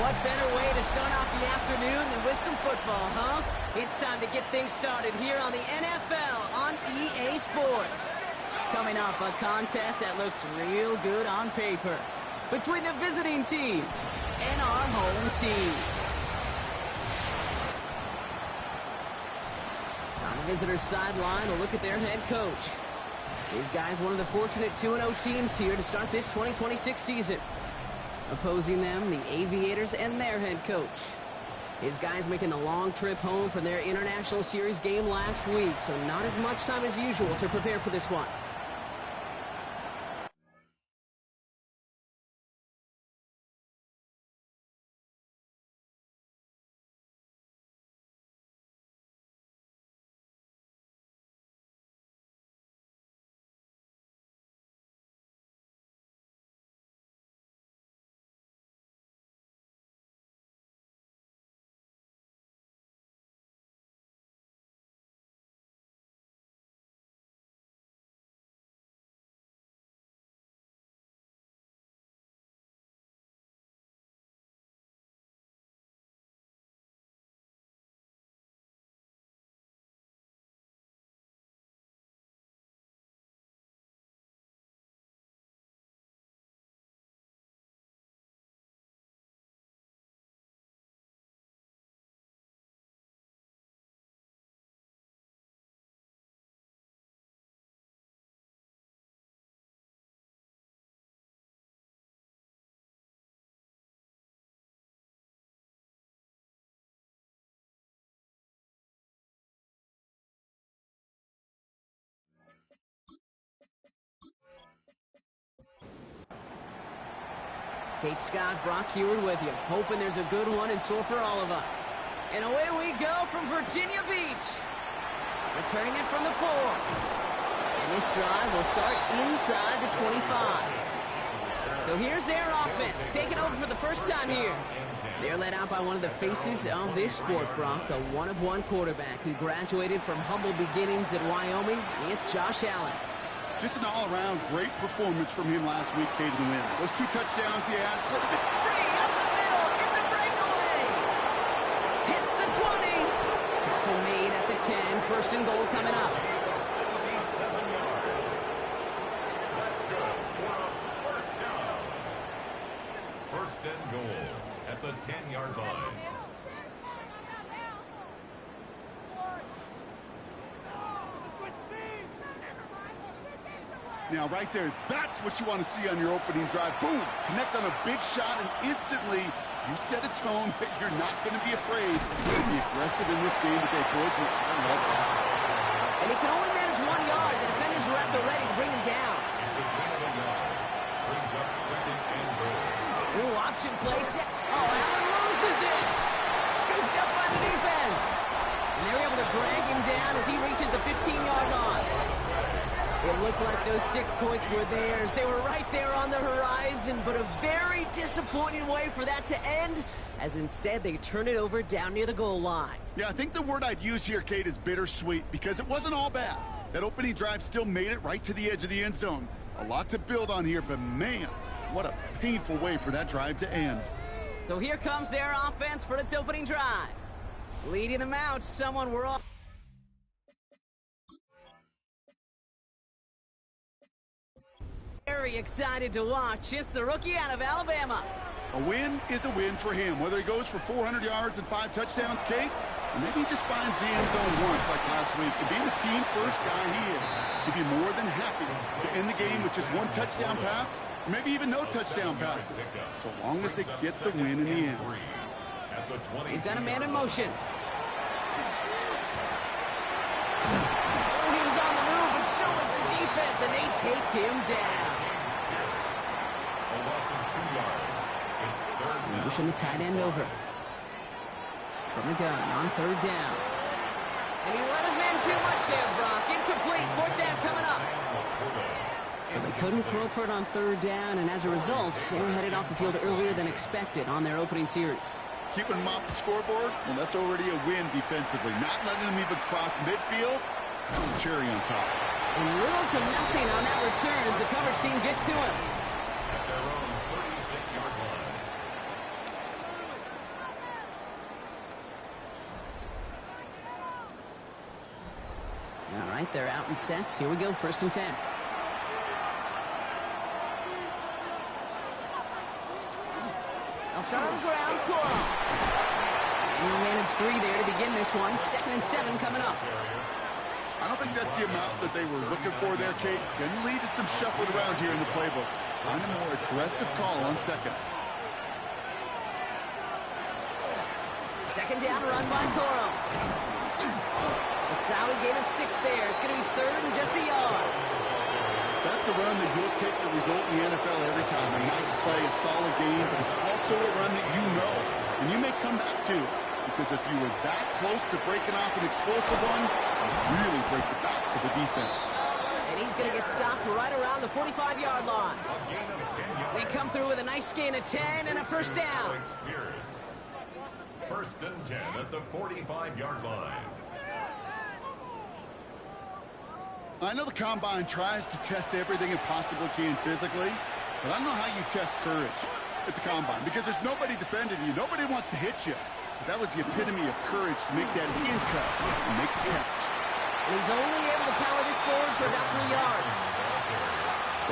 what better way to start off the afternoon than with some football, huh? It's time to get things started here on the NFL on EA Sports. Coming up, a contest that looks real good on paper between the visiting team and our home team. On the visitor's sideline, a look at their head coach. These guys, one of the fortunate 2-0 teams here to start this 2026 season. Opposing them, the Aviators and their head coach. His guys making the long trip home from their International Series game last week, so not as much time as usual to prepare for this one. Kate Scott, Brock Heward with you, hoping there's a good one in store for all of us. And away we go from Virginia Beach. Returning it from the 4. And this drive will start inside the 25. So here's their offense, taking over for the first time here. They're led out by one of the faces of this sport, Brock, a one-of-one quarterback who graduated from humble beginnings at Wyoming. It's Josh Allen. Just an all-around great performance from him last week, Cade, and wins. Those 2 touchdowns he had. Free up the middle. It's a breakaway. Hits the 20. Tackle made at the 10. First and goal coming up. 67 yards. That's good for a first down. First and goal at the 10-yard line. Now, right there, that's what you want to see on your opening drive. Boom! Connect on a big shot, and instantly, you set a tone that you're not going to be afraid to be aggressive in this game that they could do. I love that. And he can only manage 1 yard. The defenders were at the ready to bring him down. It's a gain of a yard. Brings up second and goal. Ooh, option play set. Oh, Allen loses it. Scooped up by the defense. And they're able to drag him down as he reaches the 15-yard line. It looked like those 6 points were theirs. They were right there on the horizon, but a very disappointing way for that to end, as instead they turn it over down near the goal line. Yeah, I think the word I'd use here, Kate, is bittersweet, because it wasn't all bad. That opening drive still made it right to the edge of the end zone. A lot to build on here, but man, what a painful way for that drive to end. So here comes their offense for its opening drive. Leading them out, someone we're all very excited to watch. It's the rookie out of Alabama. A win is a win for him, whether he goes for 400 yards and 5 touchdowns, Kate, or maybe he just finds the end zone once like last week. And being the team-first guy he is, he'd be more than happy to end the game with just 1 touchdown pass, or maybe even no touchdown passes, so long as they get the win in the end. They've got a man in motion. Oh, he was on the move, but so was the defense, and they take him down. A loss of 2 yards. It's third down. Pushing the tight end over. From the gun on third down. And he let his man too much there, Brock. Incomplete. Fourth down coming up. So they couldn't throw for it on third down, and as a result, they were headed off the field earlier than expected on their opening series. Keeping them off the scoreboard, well, that's already a win defensively. Not letting them even cross midfield, that's a cherry on top. And little to nothing on that return as the coverage team gets to him. At their own 36-yard line. right, they're out and set. Here we go, 1st and 10. They'll start on the ground. Coral. And he'll manage 3 there to begin this one. 2nd and 7 coming up. I don't think that's the amount that they were looking for there, Kate. Going to lead to some shuffling around here in the playbook. Find a more aggressive call on 2nd. 2nd down, run by Coral. A solid gain of 6 there. It's going to be 3rd and just a yard. That's a run that you'll take the result in the NFL every time. A nice play, a solid game, but it's also a run that you know, and you may come back to, because if you were that close to breaking off an explosive one, you really break the backs of the defense. And he's going to get stopped right around the 45-yard line. They come through with a nice gain of 10 and a 1st down. 1st and 10 at the 45-yard line. I know the Combine tries to test everything it possibly can physically, but I don't know how you test courage at the Combine, because there's nobody defending you. Nobody wants to hit you. But that was the epitome of courage to make that in cut and make the catch. And he's only able to power this forward for about 3 yards.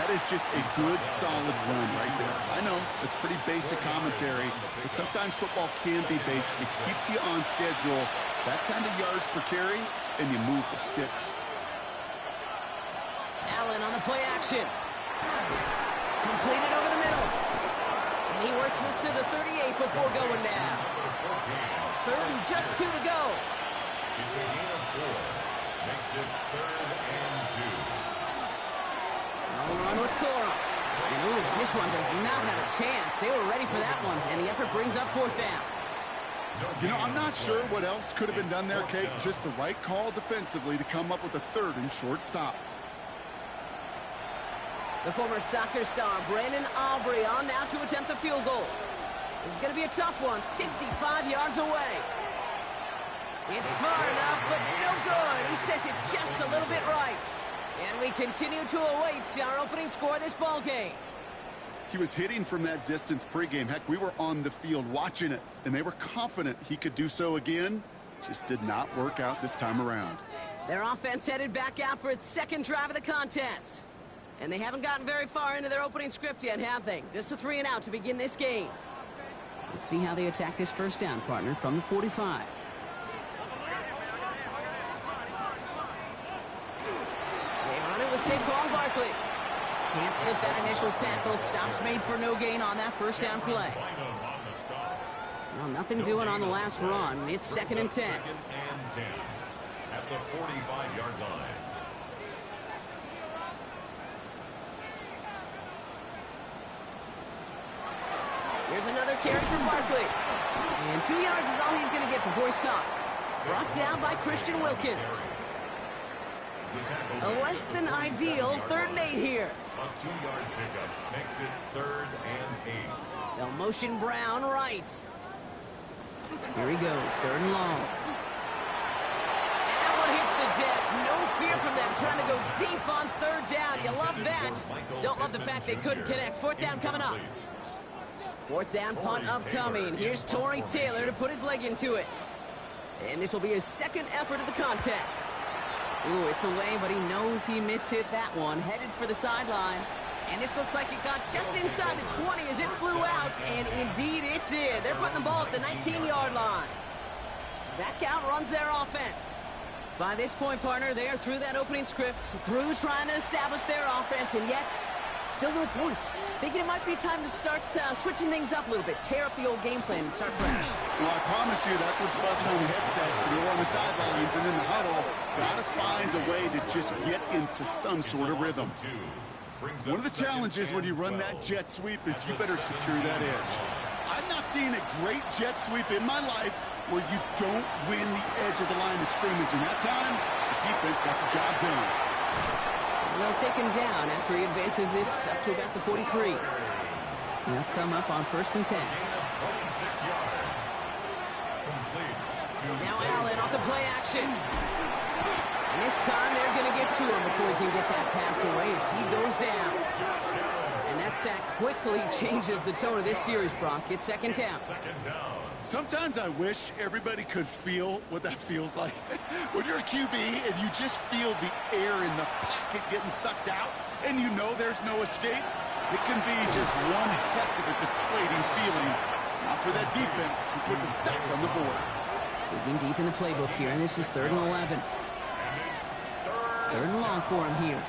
That is just a good, solid run right there. I know, it's pretty basic commentary, but sometimes football can be basic. It keeps you on schedule, that kind of yards per carry, and you move the sticks. Allen on the play action. Completed over the middle. And he works this to the 38 before going down. 3rd and just 2 to go. It's a gain of 4. Makes it 3rd and 2. No run with Coral. And ooh, this one does not have a chance. They were ready for that one. And the effort brings up 4th down. You know, I'm not sure what else could have been done there, Kate. Just the right call defensively to come up with a 3rd and short stop. The former soccer star, Brandon Aubrey, on now to attempt the field goal. This is going to be a tough one, 55 yards away. It's far enough, but no good. He sent it just a little bit right. And we continue to await our opening score of this ball game. He was hitting from that distance pregame. Heck, we were on the field watching it, and they were confident he could do so again. Just did not work out this time around. Their offense headed back out for its 2nd drive of the contest. And they haven't gotten very far into their opening script yet, have they? Just a 3 and out to begin this game. Let's see how they attack this 1st down, partner, from the 45. They run it with Saquon Barkley. Can't slip that initial tackle. Stops made for no gain on that 1st down play. Well, nothing doing on the last run. It's 2nd and 10. 2nd and 10 at the 45-yard line. Here's another carry for Barkley. And 2 yards is all he's going to get before he's caught. Brought down by Christian Wilkins. A less than ideal 3rd and 8 here. A 2-yard pickup makes it 3rd and 8. They'll motion Brown right. Here he goes, 3rd and long. And that one hits the deck. No fear from them, trying to go deep on 3rd down. You love that. Don't love the fact they couldn't connect. 4th down coming up. 4th down punt upcoming. Here's Torrey Taylor to put his leg into it. And this will be his 2nd effort of the contest. Ooh, it's away, but he knows he mishit that one. Headed for the sideline. And this looks like it got just inside the 20 as it flew out. And indeed it did. They're putting the ball at the 19-yard line. That count runs their offense. By this point, partner, they are through that opening script, through trying to establish their offense, and yet still no points. Thinking it might be time to start switching things up a little bit, tear up the old game plan and start fresh. Well, I promise you that's what's buzzing on the headsets, and you're on the sidelines and in the huddle. Got to find a way to just get into some sort of rhythm. One of the challenges when you run that jet sweep is you better secure that edge. I've not seen a great jet sweep in my life where you don't win the edge of the line of scrimmage. And that time, the defense got the job done. They'll take him down after he advances this up to about the 43. They'll come up on 1st and 10. Now Allen off the play action. And this time they're going to get to him before he can get that pass away as he goes down. And that sack quickly changes the tone of this series, Brock. It's 2nd down. 2nd down. Sometimes I wish everybody could feel what that feels like. When you're a QB and you just feel the air in the pocket getting sucked out and you know there's no escape, it can be just one heck of a deflating feeling. Not for that defense who puts a sack on the board. Digging deep in the playbook here, and this is 3rd and 11. 3rd and long for him here.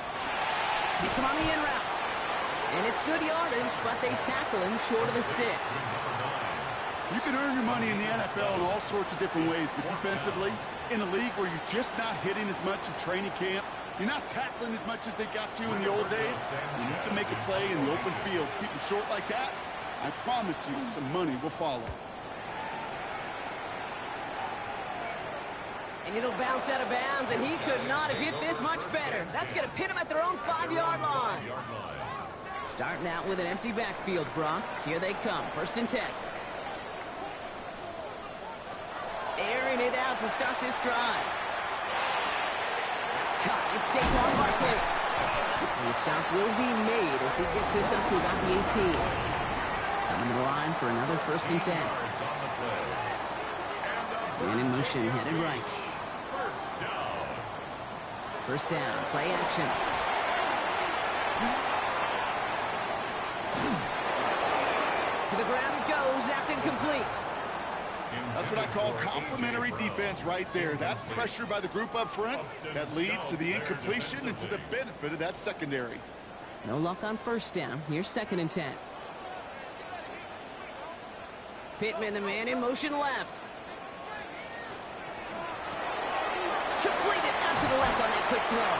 Gets him on the in route. And it's good yardage, but they tackle him short of the sticks. You can earn your money in the NFL in all sorts of different ways, but defensively, in a league where you're just not hitting as much in training camp, you're not tackling as much as they got to in the old days, and you can make a play in the open field. Keep them short like that, I promise you some money will follow. And it'll bounce out of bounds, and he could not have hit this much better. That's going to pin him at their own 5-yard line. Starting out with an empty backfield, Brock. Here they come, 1st and 10. Airing it out to start this drive. That's caught. It's Saquon Barkley. And the stop will be made as he gets this up to about the 18. Coming to the line for another 1st and 10. Man in motion, headed right. First down, play action. To the ground it goes. That's incomplete. That's what I call complimentary defense right there. That pressure by the group up front, that leads to the incompletion and to the benefit of that secondary. No luck on 1st down. Here's 2nd and 10. Pittman, the man in motion left. Completed out to the left on that quick throw.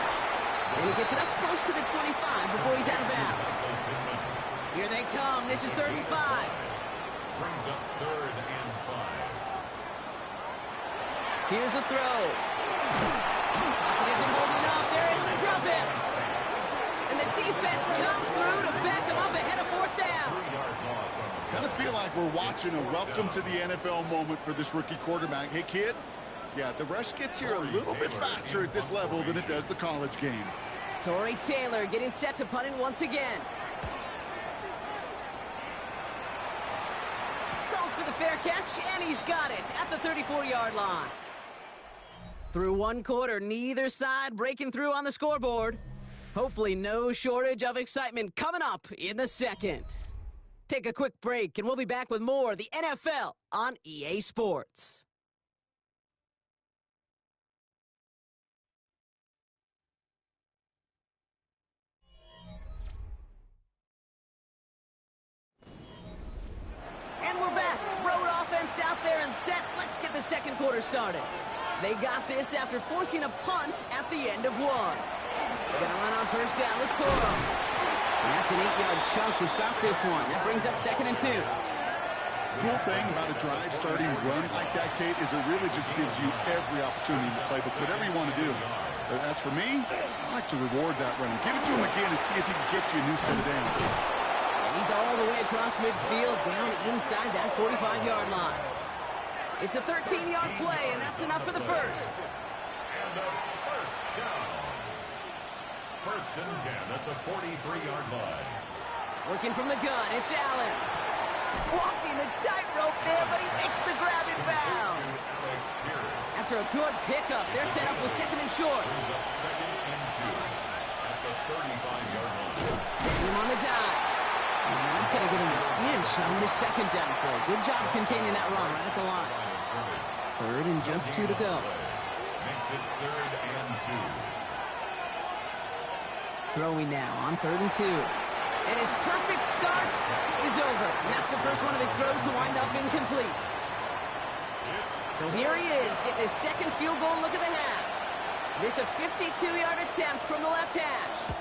And he gets it up close to the 25 before he's out of bounds. Here they come. This is 3rd and 5. Brings up 3rd and 5. Here's a throw. It isn't holding up. They're able to drop him. And the defense comes through to back him up ahead of 4th down. Kind of feel like we're watching a welcome to the NFL moment for this rookie quarterback. Hey, kid, yeah, the rush gets here a little bit faster at this level than it does the college game. Torrey Taylor getting set to punt it once again. Goes for the fair catch, and he's got it at the 34-yard line. Through 1 quarter, neither side breaking through on the scoreboard. Hopefully no shortage of excitement coming up in the 2nd. Take a quick break, and we'll be back with more of the NFL on EA Sports. And we're back. Road offense out there and set. Let's get the 2nd quarter started. They got this after forcing a punt at the end of 1. They're going to run on 1st down with Coro. That's an 8-yard chunk to stop this one. That brings up 2nd and 2. Cool thing about a drive starting run like that, Kate, is it really just gives you every opportunity to play whatever you want to do. But as for me, I like to reward that run. Give it to him again and see if he can get you a new set of downs. And he's all the way across midfield, down inside that 45-yard line. It's a 13-yard play, and that's enough for the 1st. And a 1st down. 1st and 10 at the 43-yard line. Working from the gun, it's Allen. Walking the tightrope there, but he makes the grab in bounds. After a good pickup, they're set up with 2nd and short. Brings up 2nd and 2 at the 35-yard line. Setting him on the dive. And not going to get him an inch on the 2nd down play. Good job containing that run right at the line. 3rd and just 2 to go. Makes it 3rd and 2. Throwing now on 3rd and 2. And his perfect start is over. And that's the first one of his throws to wind up incomplete. So here he is, getting his 2nd field goal look of the half. This a 52-yard attempt from the left hash.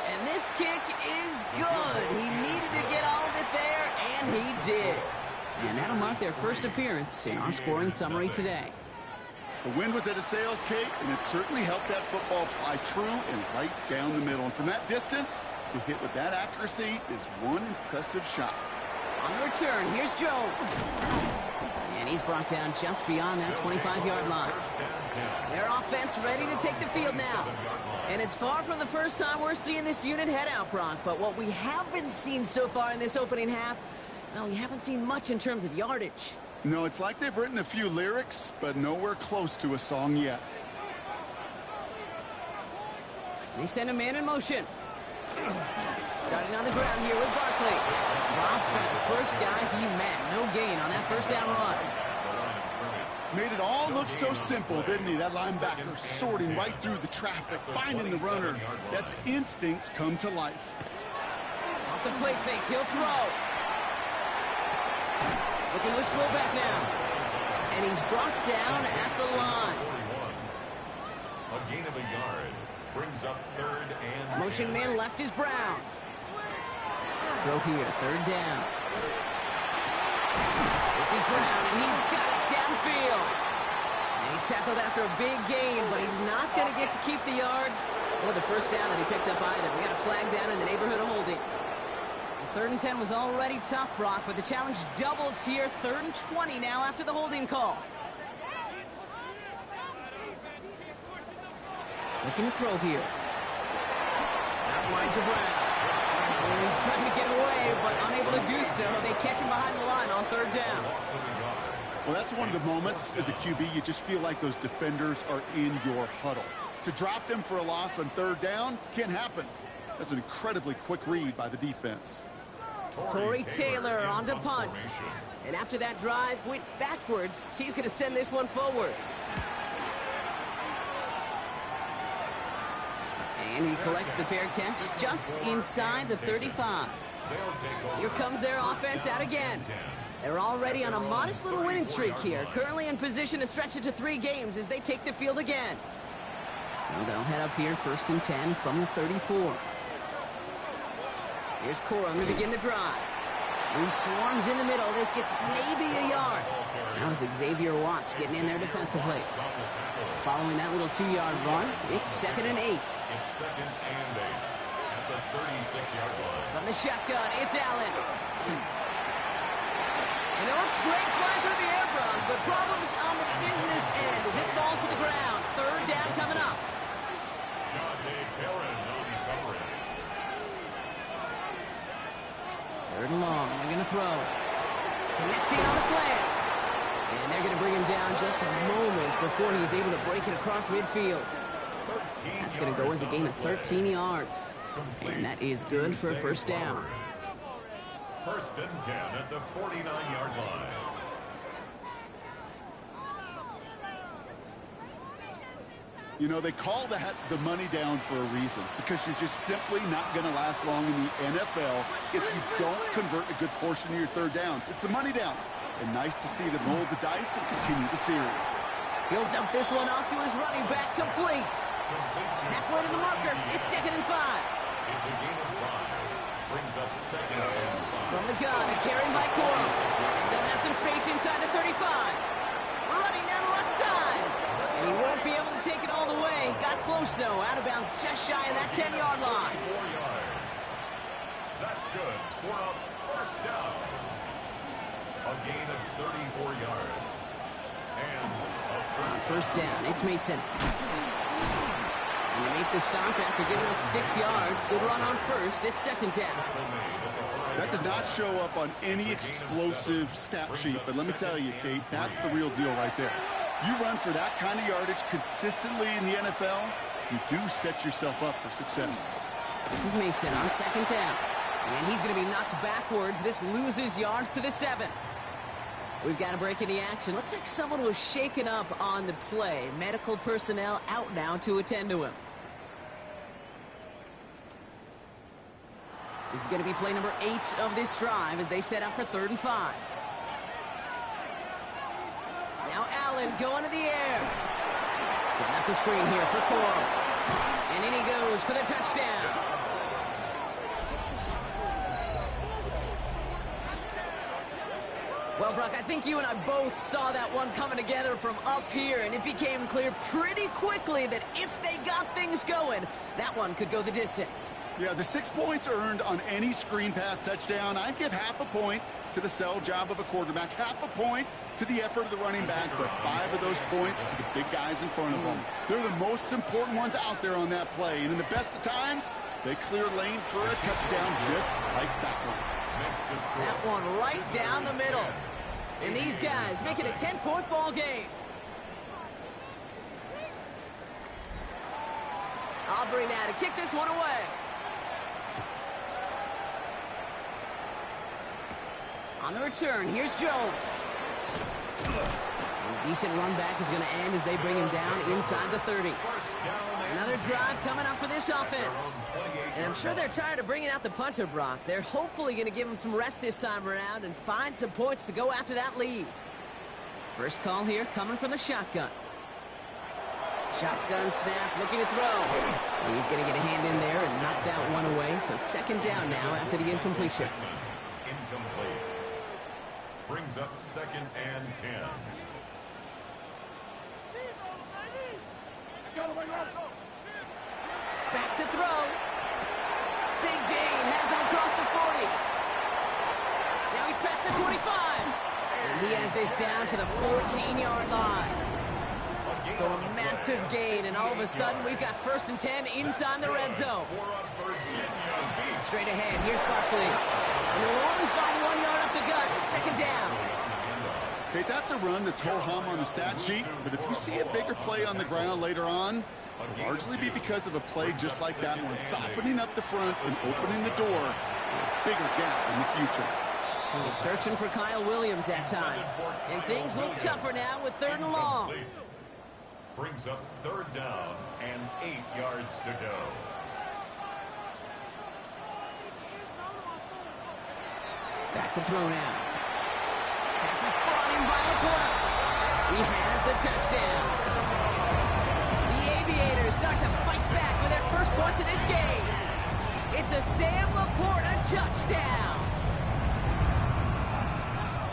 And this kick is good. He needed to get all of it there, and he did. And that'll mark their first appearance in our scoring summary today. The wind was at a sails, Kate, and it certainly helped that football fly true and right down the middle. And from that distance, to hit with that accuracy is one impressive shot. On the return, here's Jones. And he's brought down just beyond that 25-yard line. Their offense ready to take the field now. And it's far from the first time we're seeing this unit head out, Brock. But what we haven't seen so far in this opening half, well, we haven't seen much in terms of yardage. No, it's like they've written a few lyrics, but nowhere close to a song yet. They send a man in motion. Starting on the ground here with Barkley. Robs by the first guy he met. No gain on that first down run. Made it all look so simple, didn't he? That linebacker sorting right through the traffic, finding the runner. That's instincts come to life. Off the play fake, he'll throw. Looking to his fullback now. And he's brought down at the line. A gain of a yard. Brings up 3rd and Motion man left is Brown. Throw here, 3rd down. This is Brown, and he's got it downfield. And he's tackled after a big gain, but he's not going to get to keep the yards or the first down that he picked up either. We got a flag down in the neighborhood of holding. The 3rd and 10 was already tough, Brock, but the challenge doubles here. 3rd and 20 now after the holding call. Looking to throw here. Out wide to Brown. And he's trying to get away, but unable to do so. They catch him behind the line on 3rd down. Well, that's one of the moments as a QB, you just feel like those defenders are in your huddle. To drop them for a loss on 3rd down can't happen. That's an incredibly quick read by the defense. Torrey Taylor on to punt. And after that drive went backwards, he's going to send this one forward. And he collects the fair catch just inside the 35. Here comes their offense out again. They're already on a modest little winning streak here. Currently in position to stretch it to 3 games as they take the field again. So they'll head up here 1st and 10 from the 34. Here's Corum to begin the drive. He swarms in the middle. This gets maybe a yard. Now is Xavier Watts getting in there defensively. Following that little 2-yard run, it's 2nd and 8. It's 2nd and 8 at the 36-yard line. From the shotgun, it's Allen. And it looks great flying through the air, Brock, but problems on the business end as it falls to the ground. 3rd down coming up. John Dave Perrin on coverage. 3rd and long. They're going to throw. Connecting on the slant. And they're going to bring him down just a moment before he's able to break it across midfield. That's going to go as a gain of 13 yards. And that is good for a first down. 1st and 10 at the 49-yard line. You know, they call that the money down for a reason, because you're just simply not going to last long in the NFL if you don't convert a good portion of your 3rd downs. It's the money down. And nice to see them roll the dice and continue the series. He'll dump this one off to his running back, complete. Halfway to the marker, it's 2nd and 5. It's a gain of 5. Brings up 2nd and 5. From the gun, a carry by Corum. Still has some space inside the 35. Running down the left side. And he won't be able to take it all the way. Got close, though. Out of bounds just shy of that 10-yard line. 4 yards. That's good for a first down. A gain of 34 yards. And a first down. It's Mason. And they make the stop after giving up 6 yards. Good run on 1st. It's 2nd down. That does not show up on any explosive stat sheet, but let me tell you, Kate, that's the real deal right there. You run for that kind of yardage consistently in the NFL, you do set yourself up for success. This is Mason on 2nd down. And he's going to be knocked backwards. This loses yards to the 7. We've got a break in the action. Looks like someone was shaken up on the play. Medical personnel out now to attend to him. This is going to be play number 8 of this drive as they set up for 3rd and 5. Now Allen going to the air. Setting up the screen here for Corum. And in he goes for the touchdown. Well, Brock, I think you and I both saw that one coming together from up here, and it became clear pretty quickly that if they got things going, that one could go the distance. Yeah, the 6 points earned on any screen pass touchdown. I'd give half a point to the sell job of a quarterback, half a point to the effort of the running back, but 5 of those points to the big guys in front of them. They're the most important ones out there on that play, and in the best of times, they clear lane for a touchdown just like that one. That one right down the middle. And these guys make it a 10-point ball game. Aubrey now to kick this one away. On the return, here's Jones. A decent run back is going to end as they bring him down inside the 30. Another drive coming up for this offense. And I'm sure they're tired of bringing out the punter, Brock. They're hopefully going to give him some rest this time around and find some points to go after that lead. First call here coming from the shotgun. Shotgun snap, looking to throw. He's going to get a hand in there and knock that one away. So second down now after the incompletion. Incomplete. Brings up 2nd and 10. Back to throw. Big gain, has him across the 40. Now he's past the 25. And he has this down to the 14-yard line. So a massive gain, and all of a sudden we've got 1st and 10 inside the red zone. Straight ahead, here's Buckley. And they'll only find 1 yard up the gut. 2nd down. Okay, that's a run that's ho-hum on the stat sheet, but if you see a bigger play on the ground later on, it'll largely be because of a play just like that one, softening up the front and opening the door for a bigger gap in the future. He's searching for Kyle Williams that time. And things look tougher now with 3rd and long. Brings up 3rd down and 8 yards to go. Back to throw now. Pass is brought in by LaPorta. He has the touchdown. The Aviators start to fight back with their first points of this game. It's a Sam LaPorta touchdown.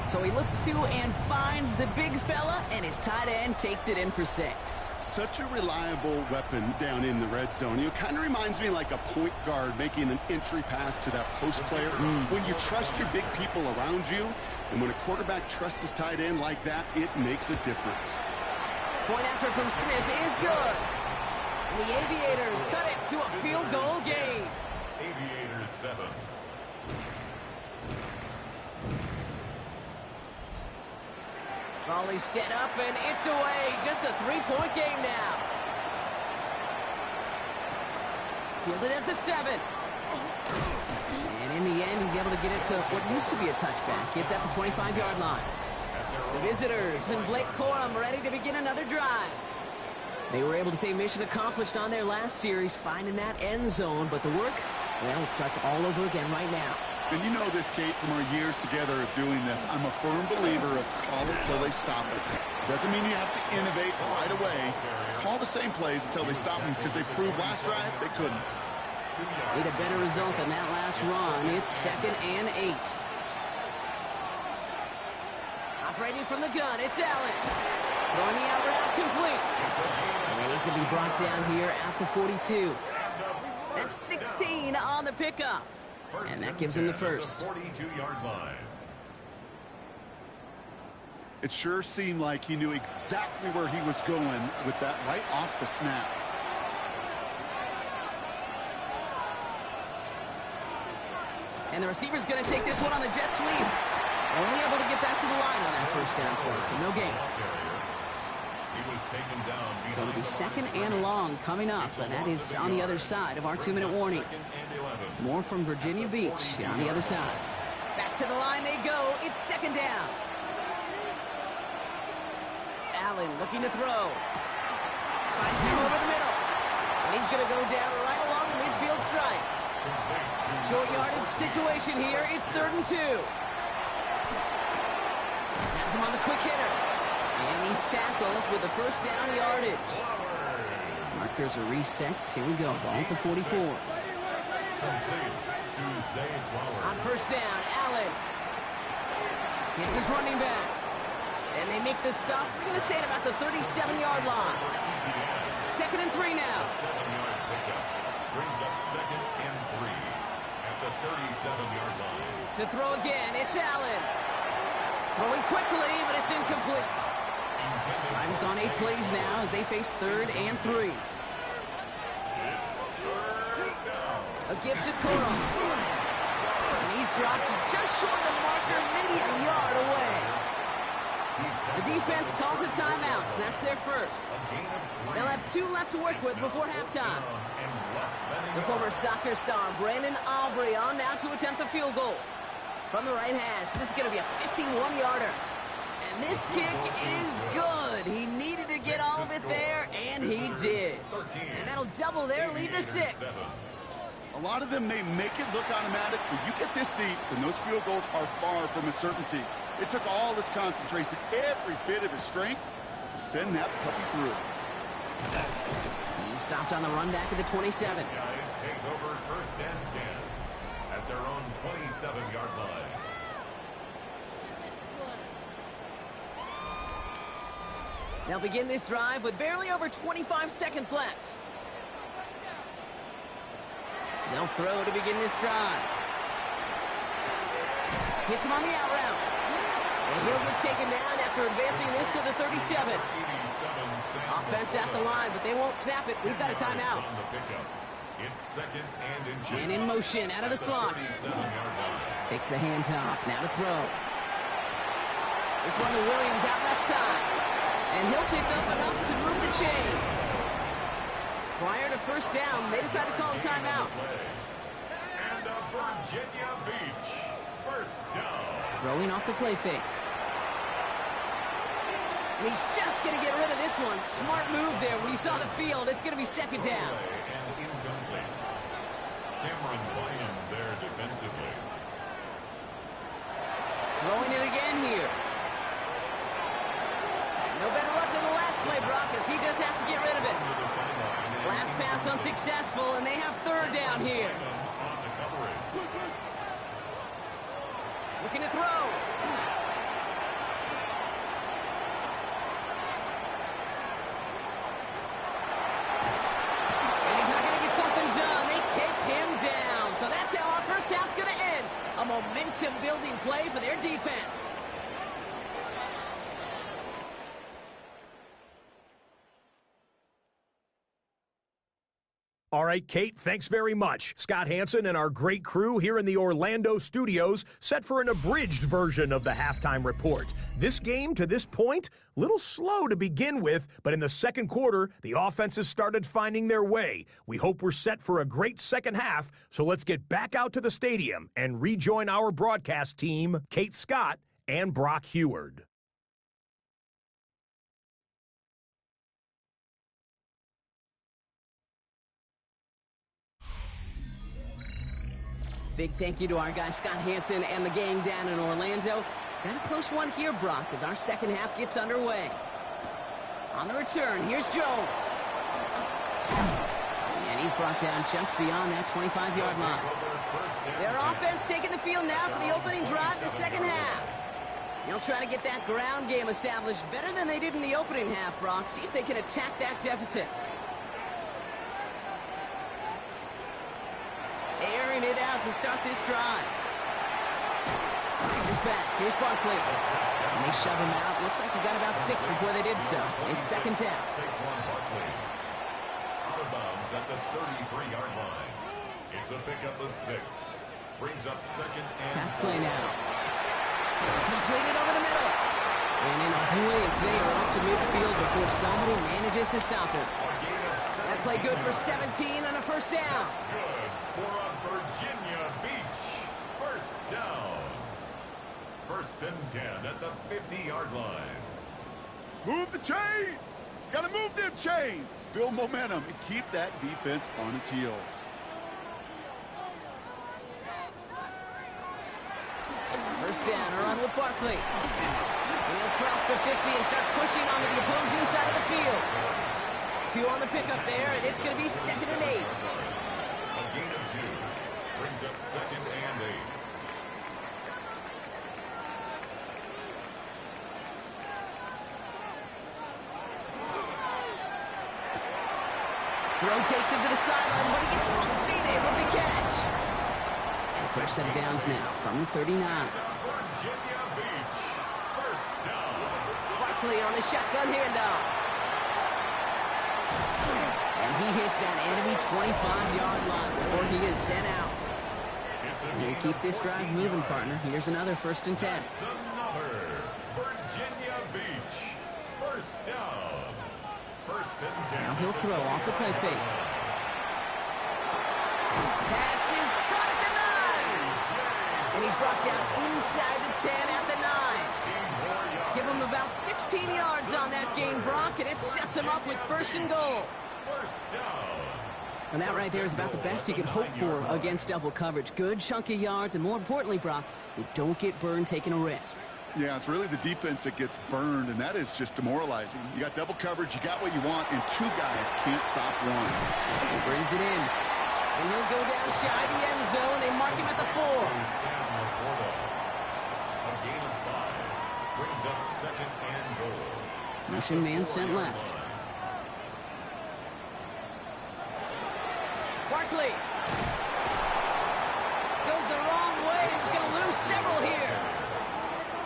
So he looks to and finds the big fella, and his tight end takes it in for 6. Such a reliable weapon down in the red zone. It kind of reminds me like a point guard making an entry pass to that post player. When you trust your big people around you, and when a quarterback trusts his tight end like that, it makes a difference. Point effort from Smith is good. And the Aviators cut it to a field goal game. Aviators 7. Volley set up, and it's away. Just a 3-point game now. Fielded at the 7. And in the end, he's able to get it to what used to be a touchback. It's at the 25-yard line. The visitors and Blake Corum ready to begin another drive. They were able to say mission accomplished on their last series, finding that end zone. But the work, well, it starts all over again right now. And you know this, Kate, from our years together of doing this. I'm a firm believer of call it till they stop it. Doesn't mean you have to innovate right away. Call the same plays until they stop them, because they proved last drive they couldn't. Need a better result than that last run. It's 2nd and 8. Operating from the gun, it's Allen. Throwing the out route complete. And he's going to be brought down here at the 42. That's 16 on the pickup. And that gives him the first. 42-yard line. It sure seemed like he knew exactly where he was going with that right off the snap. And the receiver's going to take this one on the jet sweep. Only able to get back to the line on that first down play, so no gain. So it'll be 2nd and long coming up, and that is on the other side of our 2-minute warning. More from Virginia Beach on the other side. Back to the line they go. It's 2nd down. Allen looking to throw. Finds him over the middle. And he's going to go down right along the midfield stripe. Short yardage situation here. It's 3rd and 2. Has him on the quick hitter. And he's tackled with the first down yardage. Markers are reset. Here we go. Ball at the 44. On first down, Allen hits his running back. And they make the stop. We're going to say it about the 37-yard line. 2nd and 3 now. 7-yard pickup. Brings up 2nd and 3 at the 37-yard line. To throw again, it's Allen. Throwing quickly, but it's incomplete. Time's gone 8 plays now as they face 3rd and 3. A gift to Corum. And he's dropped just short of the marker, maybe a yard away. The defense calls a timeout, so that's their first. They'll have 2 left to work with before halftime. The former soccer star Brandon Aubrey on now to attempt the field goal. From the right hash, this is going to be a 51-yarder. And this kick is good. He needed to get all of it there, and he did. And that'll double their lead to 6. A lot of them may make it look automatic, but you get this deep, and those field goals are far from a certainty. It took all his concentration, every bit of his strength, to send that puppy through. He stopped on the run back at the 27. Guys take over first and 10 at their own 27-yard line. They'll begin this drive with barely over 25 seconds left. They'll throw to begin this drive. Hits him on the out route. And he'll get taken down after advancing this to the 37. Offense at the line, but they won't snap it. We've got a timeout. It's second and And in motion out of the slot. Takes the handoff. Now to throw. This one to Williams out left side. And he'll pick up enough to move the chains. Prior to first down, they decide to call a timeout. And a Virginia Beach first down. Throwing off the play fake. And he's just going to get rid of this one. Smart move there. When you saw the field, it's going to be second down. And incomplete. Cameron Bynum there defensively. Throwing it again here. No better luck than the last play, Brock, as he just has to get rid of it. Last pass unsuccessful, and they have third down here. Looking to throw. And he's not going to get something done. They take him down. So that's how our first half's going to end. A momentum-building play for their defense. All right, Kate, thanks very much. Scott Hansen and our great crew here in the Orlando studios set for an abridged version of the halftime report. This game, to this point, a little slow to begin with, but in the second quarter, the offenses started finding their way. We hope we're set for a great second half, so let's get back out to the stadium and rejoin our broadcast team, Kate Scott and Brock Heward. Big thank you to our guy Scott Hansen and the gang down in Orlando. Got a close one here, Brock, as our second half gets underway. On the return, here's Jones. And he's brought down just beyond that 25-yard line. Their offense taking the field now for the opening drive of the second half. They'll try to get that ground game established better than they did in the opening half, Brock. See if they can attack that deficit. Airing it out to start this drive. He's back. Here's Barkley. And they shove him out. Looks like he got about 6 before they did so. It's second down. Out of bounds at the 33-yard line. It's a pickup of 6. Brings up second and pass play now. Completed over the middle. And in a blink, they are up to midfield before somebody manages to stop him. That play good for 17 on a first down. Good for a Virginia Beach first down. First and 10 at the 50-yard line. Move the chains! Gotta move them chains! Build momentum and keep that defense on its heels. First down, a run with Barkley. And he'll cross the 50 and start pushing onto the opposing side of the field. 2 on the pickup there, and it's going to be second and 8. A gain of 2 brings up second and 8. Throw takes him to the sideline, but he gets both feet in with the catch. So fresh set of downs now from the 39. Virginia Beach first down. Barkley on the shotgun handoff. And he hits that enemy 25-yard line before he is sent out. And you keep this drive moving, partner. Here's another first and 10. It's another Virginia First down. First and 10. Now he'll throw off the play fake. Pass is caught at the 9. And he's brought down inside the 10 at the 9. Give him about 16 yards on that gain, Brock, and it sets him up with first and goal. First down. And that right there is about the best you can hope for against double coverage. Good chunky yards, and more importantly, Brock, you don't get burned taking a risk. Yeah, it's really the defense that gets burned, and that is just demoralizing. You got double coverage, you got what you want, and two guys can't stop one. He brings it in. And he'll go down shy the end zone. They mark him at the 4. A gain of 5 brings up second and goal. Motion man sent left. Barkley goes the wrong way. He's going to lose several here.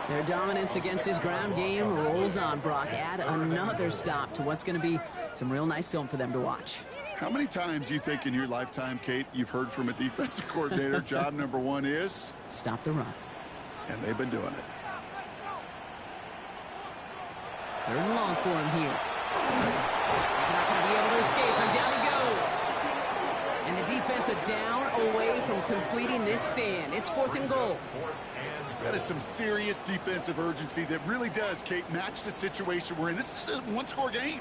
Their dominance against his ground game rolls on, Brock. Add another stop to what's going to be some real nice film for them to watch. How many times do you think in your lifetime, Kate, you've heard from a defensive coordinator, job number 1 is? Stop the run. And they've been doing it. 3rd and long for him here. He's not going to be able to escape, and down he goes. And the defense a down away from completing this stand. It's 4th and goal. That is some serious defensive urgency that really does, Kate, match the situation we're in. This is a one-score game.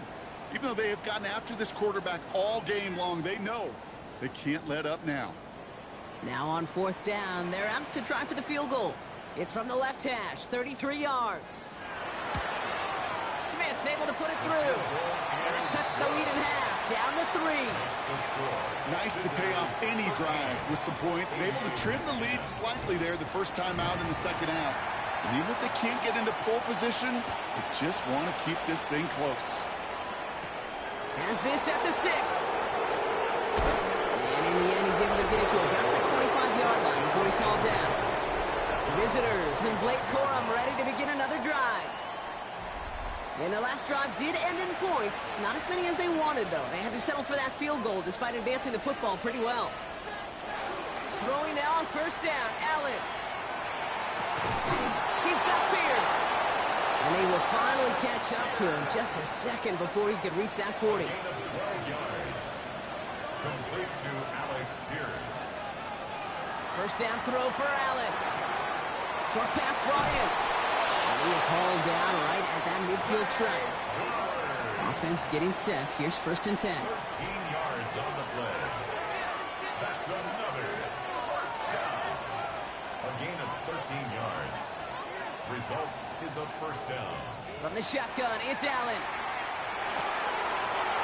Even though they have gotten after this quarterback all game long, they know they can't let up now. Now on 4th down, they're out to try for the field goal. It's from the left hash, 33 yards. Smith able to put it through. And it cuts the lead in half, down to 3. Nice to pay off any drive with some points and able to trim the lead slightly there the first time out in the second half. And even if they can't get into pole position, they just want to keep this thing close. Has this at the 6. And in the end, he's able to get it to about the 25-yard line before he's hauled down. Visitors and Blake Corum ready to begin another drive. And the last drive did end in points. Not as many as they wanted, though. They had to settle for that field goal despite advancing the football pretty well. Throwing now on 1st down, Allen. He's got Pierce. And they will finally catch up to him just a second before he could reach that 40. Gain of 12 yards. Complete to Alex Pierce. 1st down throw for Allen. Short pass brought in. And he is hauled down right at that midfield stripe. Offense getting set. Here's 1st and 10. 13 yards on the play. That's another 1st down. A gain of 13 yards. Result is a 1st down. From the shotgun, it's Allen.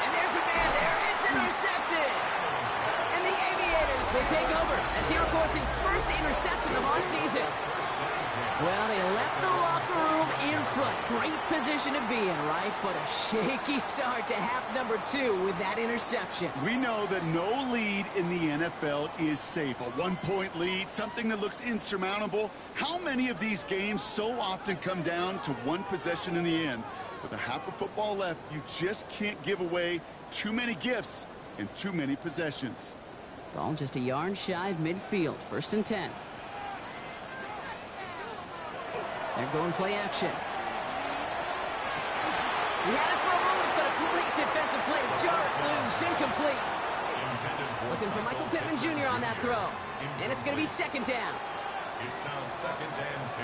And there's a man there. It's intercepted. And the Aviators will take over as he records his first interception of our season. Well, they left the locker room in front. Great position to be in, right? But a shaky start to half number 2 with that interception. We know that no lead in the NFL is safe. A 1-point lead, something that looks insurmountable. How many of these games so often come down to one possession in the end? With a half of football left, you just can't give away too many gifts and too many possessions. Ball just a yard shy of midfield. 1st and 10. They're going play action. He had it for a moment, but a great defensive play to jar it loose. Incomplete. Looking for Michael Pittman Jr. on that throw. And it's going to be 2nd down. It's now 2nd and 10.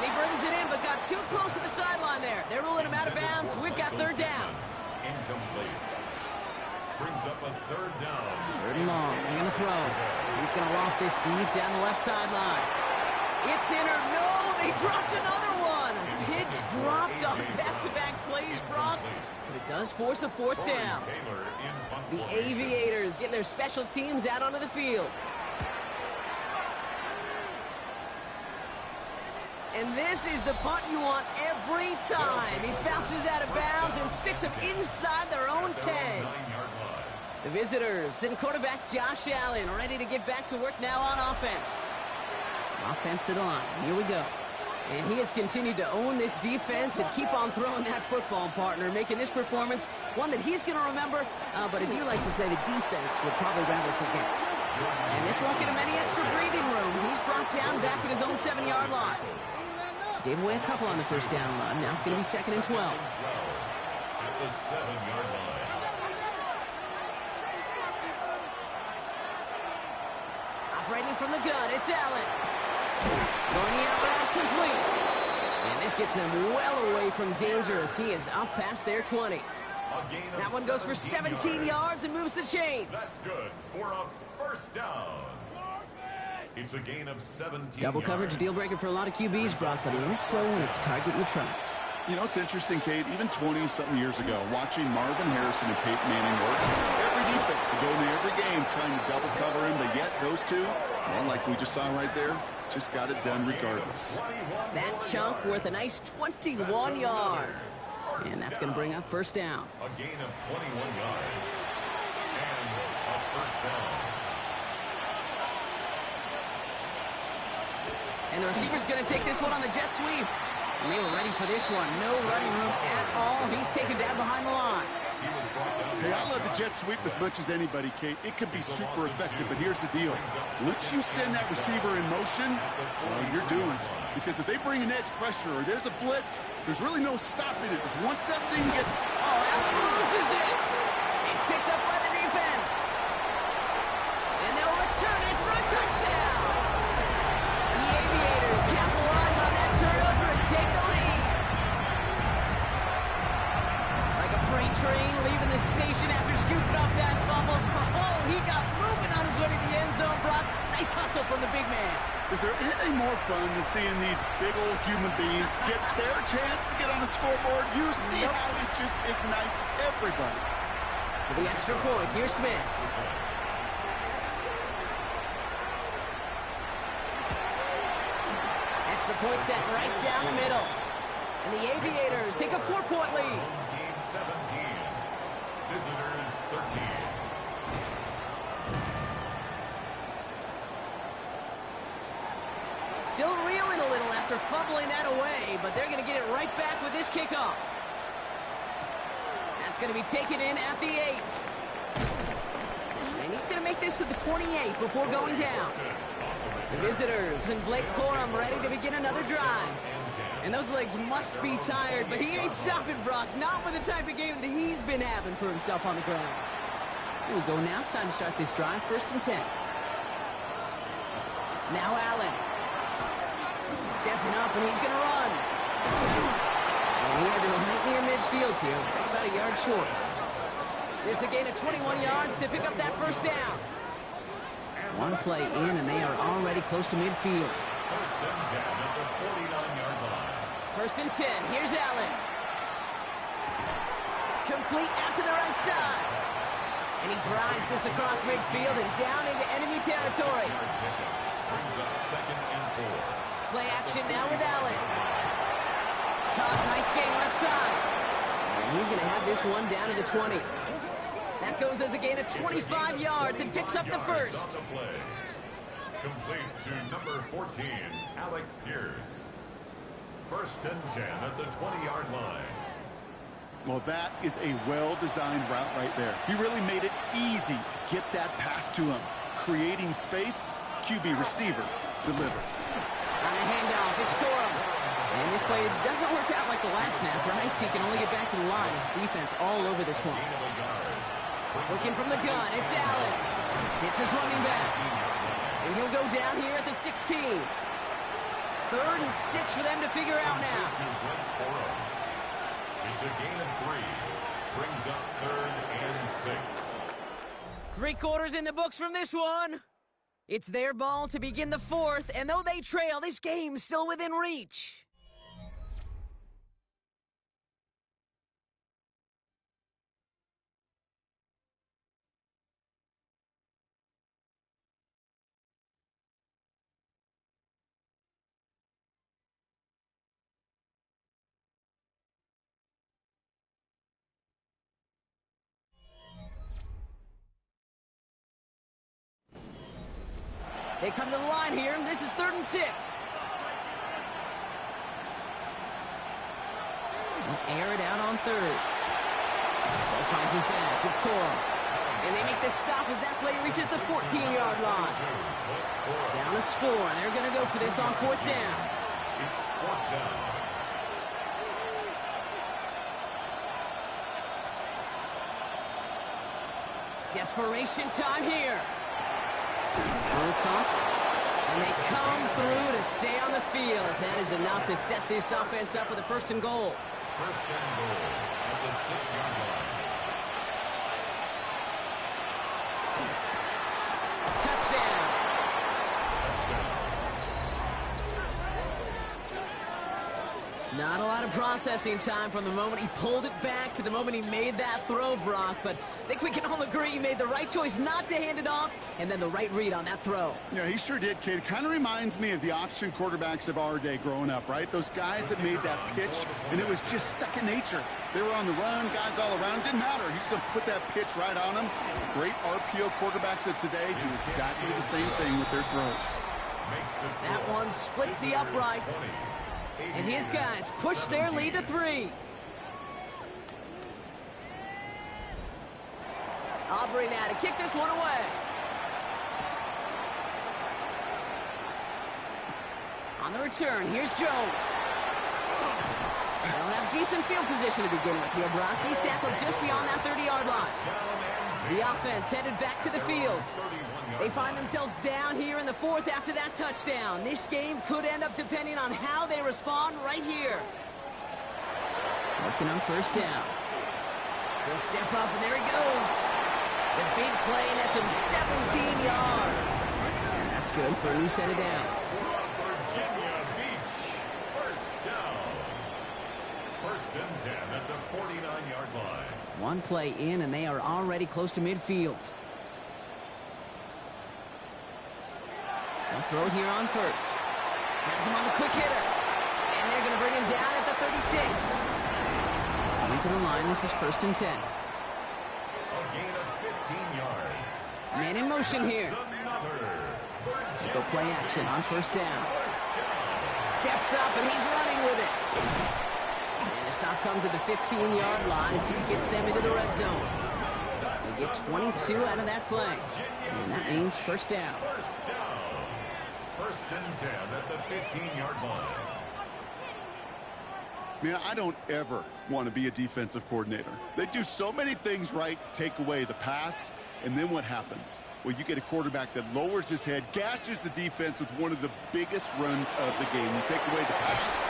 And he brings it in, but got too close to the sideline there. They're ruling him out of bounds. We've got 3rd down. Incomplete. Brings up a 3rd down. 3rd and long. They're going to throw. He's going to loft this deep down the left sideline. It's in or no, they dropped another one. Pitch dropped on back-to-back plays, Brock. But it does force a 4th down. The Aviators getting their special teams out onto the field. And this is the punt you want every time. He bounces out of bounds and sticks them inside their own 10. The Visitors and quarterback Josh Allen ready to get back to work now on offense. Offensive line. Here we go. And he has continued to own this defense and keep on throwing that football, partner, making this performance one that he's going to remember, but as you like to say, the defense would probably rather forget. And this won't get him any extra breathing room. He's brought down back at his own 7-yard line. Gave away a couple on the first down run. Now it's going to be 2nd and 12. At the 7-yard line. Operating from the gun, it's Allen. Going the out route, complete. And this gets them well away from danger as he is up past their 20. That one goes for 17 yards and moves the chains. That's good for a first down. It's a gain of 17 Double coverage deal breaker for a lot of QBs, Brock, but less so when it's a target you trust. You know, it's interesting, Kate, even 20-something years ago, watching Marvin Harrison and Peyton Manning work, every defense would go into every game trying to double cover him, but yet those two, well, like we just saw right there, just got it done regardless. That chunk worth a nice 21 yards. And that's going to bring up first down. A gain of 21 yards. And a first down. And the receiver's going to take this one on the jet sweep. And they were ready for this one. No running room at all. He's taken down behind the line. Hey, I love the jet sweep as much as anybody, Kate. It can be super effective, but here's the deal. Once you send that receiver in motion, well, you're doomed. Because if they bring an edge pressure or there's a blitz, there's really no stopping it. If once that thing gets... Oh, Allen loses it. It's picked up by the defense. And they'll return it for a touchdown. The Aviators capitalize on that turnover and take the lead. Like a freight train leaving the station after scooping up that fumble. Oh, he got moving on his way to the end zone, Brock. Nice hustle from the big man. Is there anything more fun than seeing these big old human beings get their chance to get on the scoreboard? You see how it just ignites everybody. For the extra point, here's Smith. Extra point set right down the middle. And the Aviators take a 4-point lead. Home team 17. Visitors 13. Still reeling a little after fumbling that away, but they're going to get it right back with this kickoff. That's going to be taken in at the 8. And he's going to make this to the 28 before going down. The Visitors and Blake Corum ready to begin another drive. And those legs must be tired, but he ain't stopping, Brock. Not with the type of game that he's been having for himself on the ground. Here we go now. Time to start this drive. 1st and 10. Now Allen. Stepping up, and he's going to run. And he has it right near midfield here. Looks like about a yard short. It's a gain of 21 yards to pick up that first down. One play in, and they are already close to midfield. 1st and 10 at the 49-yard line. 1st and 10. Here's Allen. Complete out to the right side. And he drives this across midfield and down into enemy territory. Brings up 2nd and 4. Play action now with Allen. Caught, nice game left side. And he's going to have this one down to the 20. That goes as a gain of 25 yards and picks up the first. Complete to number 14, Alec Pierce. 1st and 10 at the 20-yard line. Well, that is a well-designed route right there. He really made it easy to get that pass to him. Creating space, QB receiver, deliver. On the handoff, it's Corum. And this play doesn't work out like the last snap, right? He can only get back to the line as the defense all over this one. Working from the gun, it's Allen. It's his running back. And he'll go down here at the 16. 3rd and 6 for them to figure out now. It's a gain of 3. Brings up 3rd and 6. 3 quarters in the books from this one. It's their ball to begin the 4th, and though they trail, this game's still within reach. They come to the line here, and this is 3rd and 6. air it out on third. Ball finds his back. It's Coral. And they make the stop as that play reaches the 14-yard line. Down a score. They're going to go for this on fourth down. It's fourth down. Desperation time here. Ball's caught. And they come through to stay on the field. That is enough to set this offense up with a first and goal. First and goal at the 6-yard line. Touchdown. Not a lot of processing time from the moment he pulled it back to the moment he made that throw, Brock. But I think we can all agree he made the right choice not to hand it off, and then the right read on that throw. Yeah, he sure did, kid. It kind of reminds me of the option quarterbacks of our day growing up, right? Those guys that made that pitch, and it was just second nature. They were on the run, guys all around. Didn't matter. He's going to put that pitch right on them. Great RPO quarterbacks of today do exactly the same thing with their throws. That one splits the uprights. And his guys push their lead to 3. Aubrey now to kick this one away. On the return, here's Jones. They'll have decent field position to begin with here, Brock. He's tackled just beyond that 30-yard line. The offense headed back to the field. They find themselves down here in the fourth after that touchdown. This game could end up depending on how they respond right here. Working on first down. He'll step up, and there he goes. The big play nets him 17 yards. And that's good for a new set of downs. Virginia Beach, first down. First and 10 at the 49-yard line. One play in, and they are already close to midfield. They'll throw it here on first. Has him on the quick hitter. And they're going to bring him down at the 36. Coming to the line, this is first and 10. A gain of 15 yards. Man in motion here. Go play action on first down. Steps up, and he's running with it. And the stop comes at the 15-yard line as he gets them into the red zone. They get 22 out of that play. And that means first down. First and 10 at the 15-yard line. Man, I don't ever want to be a defensive coordinator. They do so many things right to take away the pass, and then what happens? Well, you get a quarterback that lowers his head, gashes the defense with one of the biggest runs of the game. You take away the pass.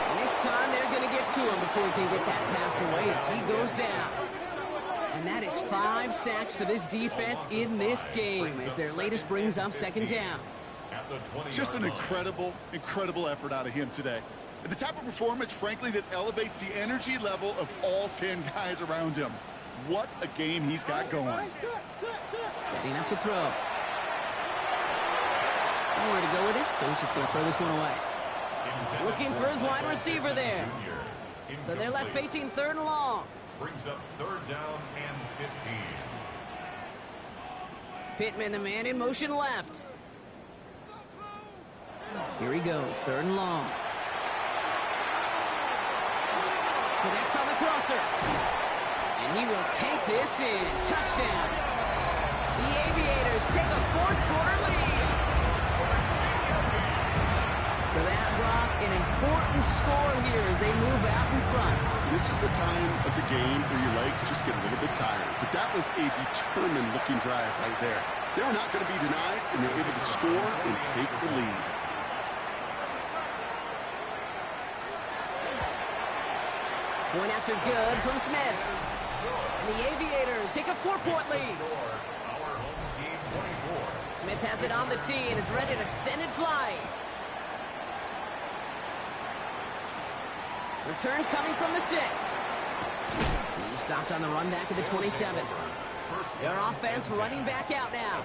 And this time they're going to get to him before he can get that pass away as he goes down. And that is 5 sacks for this defense in this game as their latest brings up second down. Just an incredible effort out of him today. And the type of performance, frankly, that elevates the energy level of all 10 guys around him. What a game he's got going. Setting up to throw. Nowhere to go with it, so he's just going to throw this one away. Looking for his wide receiver there. So they're left facing third and long. Brings up third down and 15. Pittman, the man in motion left. Here he goes, third and long. Connects on the crosser. And he will take this in. Touchdown. The Aviators take a fourth-quarter lead. So that, Brock, an important score here as they move out in front. This is the time of the game where your legs just get a little bit tired. But that was a determined-looking drive right there. They were not going to be denied, and they were able to score and take the lead. Point after good from Smith. And the Aviators take a 4-point lead. Our home team 24. Smith has it on the tee, and it's ready to send it flying. Return coming from the 6. He stopped on the run back at the 27. Their offense running back out now.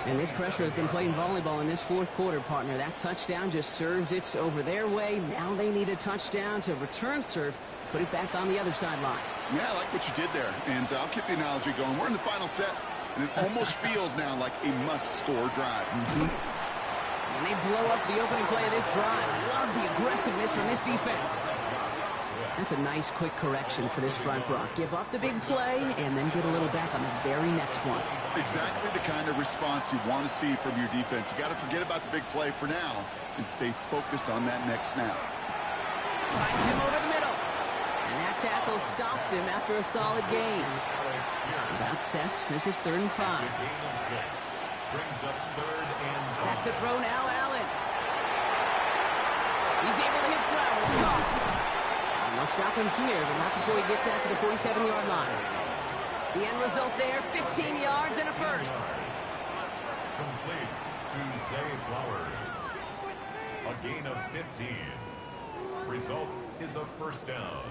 And this pressure has been playing volleyball in this fourth quarter, partner. That touchdown just served it over their way. Now they need a touchdown to return serve, put it back on the other sideline. Yeah, I like what you did there. And I'll keep the analogy going. We're in the final set, and it almost feels now like a must-score drive. And they blow up the opening play of this drive. Love the aggressiveness from this defense. That's a nice quick correction for this front, Brock. Give up the big play and then get a little back on the very next one. Exactly the kind of response you want to see from your defense. You got to forget about the big play for now and stay focused on that next snap. Finds him over the middle. And that tackle stops him after a solid gain. About set. This is 3rd and 5. Brings up 3rd and 5. Back to throw now, Allen. He's able to hit Flowers. Caught. And they'll stop him here, but not before he gets out to the 47-yard line. The end result there, 15 yards and a first. Complete to Zay Flowers. A gain of 15. Result is a first down.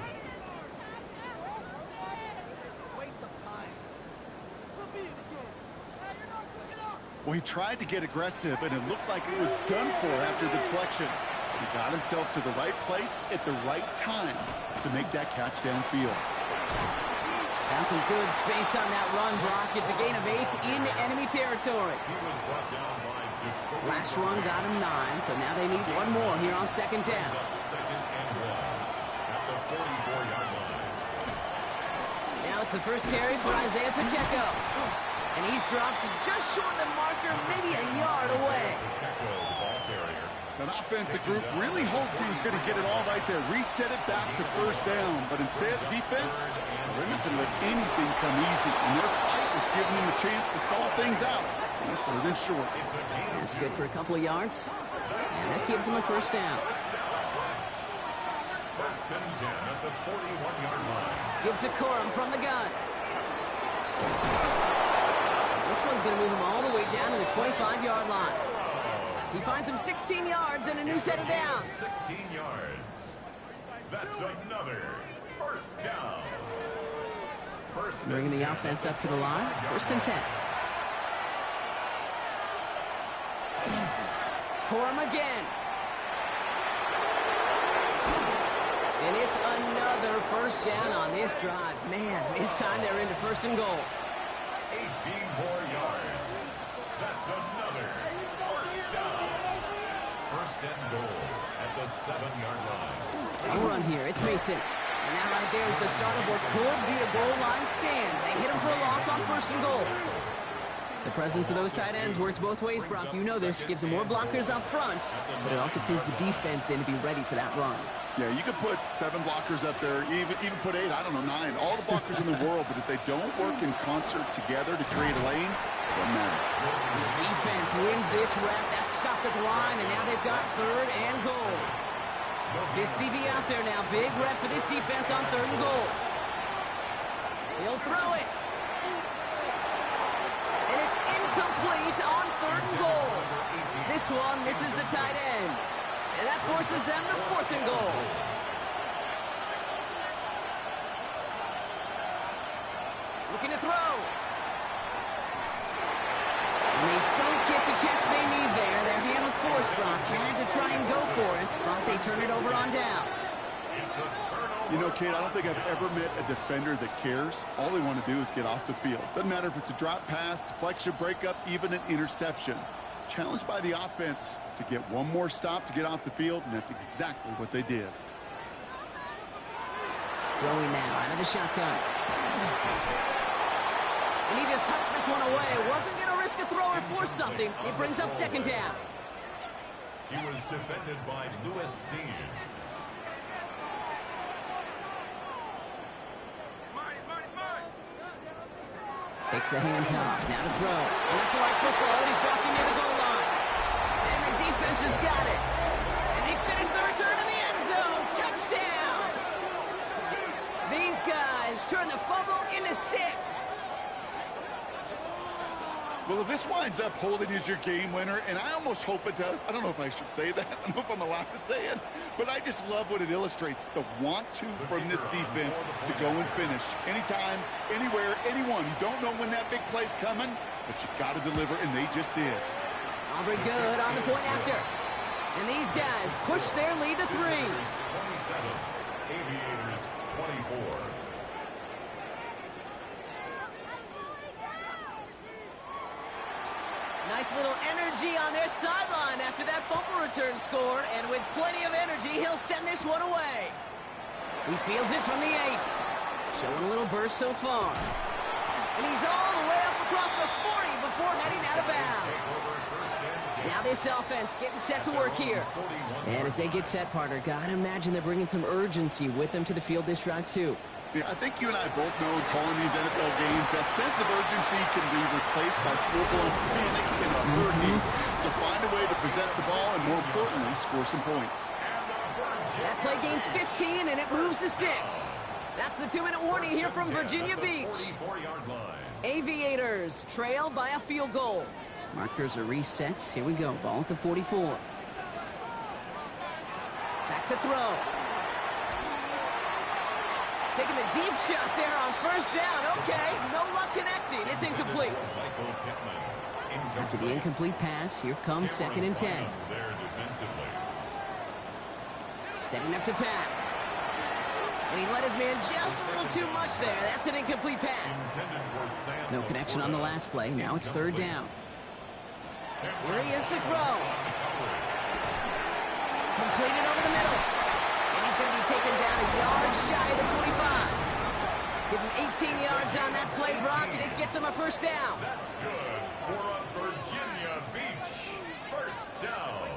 Well, he tried to get aggressive, and it looked like it was done for after the deflection. He got himself to the right place at the right time to make that catch downfield. Found some good space on that run, Brock. It's a gain of 8 in enemy territory. He was brought down by Dakota. Last run got him 9, so now they need one more here on 2nd down. Second and 1 at the 44-yard line. Now it's the first carry for Isaiah Pacheco. And he's dropped just short of the marker, maybe a yard away. Pacheco, the ball carrier. An offensive group really hoped he was going to get it all right there, reset it back to first down. But instead, defense, they're not going to let anything come easy. And their fight was giving them a chance to stall things out. 3rd and short. That's good for a couple of yards. And that gives him a first down. First and 10 at the 41-yard line. Give to Corum from the gun. This one's going to move him all the way down to the 25-yard line. He finds him 16 yards and a new set of downs. 16 yards. That's another first down. Bringing the offense up to the line. 1st and 10. Corum again. And it's another first down on this drive. Man, this time they're into 1st and goal. 18 more yards. That's another first down. 1st and goal at the 7-yard line. No run here. It's Mason. And that right there is the start of what could be a goal line stand. They hit him for a loss on 1st and goal. The presence of those tight ends works both ways, Brock. You know this. Gives them more blockers up front, but it also pulls the defense in to be ready for that run. Yeah, you could put 7 blockers up there, even put 8, I don't know, 9. All the blockers in the world, but if they don't work in concert together to create a lane, it doesn't matter. The defense wins this rep. That's stopped at the line, and now they've got 3rd and goal. 5th DB out there now. Big rep for this defense on 3rd and goal. He'll throw it. And it's incomplete on 3rd and goal. This one misses the tight end. And that forces them to 4th and goal. Looking to throw. And they don't get the catch they need there. Their hand was forced, Brock. Had to try and go for it, but they turn it over on downs. It's a turnover. You know, Kate, I don't think I've ever met a defender that cares. All they want to do is get off the field. Doesn't matter if it's a drop pass, deflection, breakup, even an interception. Challenged by the offense to get one more stop to get off the field, and that's exactly what they did. Throwing now out of the shotgun. And he just hucks this one away. Wasn't going to risk a throw or force something. It brings up 2nd down. He was defended by Lewis Sean. Takes the handoff. Now to throw. And that's a light football. And he's brought to near the goal line. And the defense has got it. And they finish the return in the end zone. Touchdown. These guys turn the fumble into 6. Well, if this winds up holding as your game winner, and I almost hope it does. I don't know if I should say that. I don't know if I'm allowed to say it. But I just love what it illustrates. The want-to from this defense to go and finish. Anytime, anywhere, anyone. You don't know when that big play's coming, but you got to deliver, and they just did. Aubrey good on the point after. And these guys push their lead to 3. 27, Aviators 24. Nice little energy on their sideline after that fumble return score. And with plenty of energy, he'll send this one away. He fields it from the 8. Showing a little burst so far. And he's all the way up across the 40 before heading out of bounds. Now this offense getting set to work here. And as they get set, partner, gotta imagine they're bringing some urgency with them to the field this drive, too. Yeah, I think you and I both know in calling these NFL games that sense of urgency can be replaced by full-blown panic in a heartbeat. So find a way to possess the ball and, more importantly, score some points. That play gains 15, and it moves the sticks. That's the 2-minute warning here from Virginia Beach. Aviators trail by a field goal. Markers are reset. Here we go. Ball at the 44. Back to throw. Taking a deep shot there on first down. Okay, no luck connecting. It's incomplete. After the incomplete pass, here comes 2nd and 10. Setting up to pass. And he let his man just a little too much there. That's an incomplete pass. No connection on the last play. Now it's 3rd down. Here he is to throw. Completed over the middle. And he's going to be taken down a yard shy of the 25. Give him 18 yards on that play, Brock, and it gets him a first down. That's good for a Virginia Beach first down.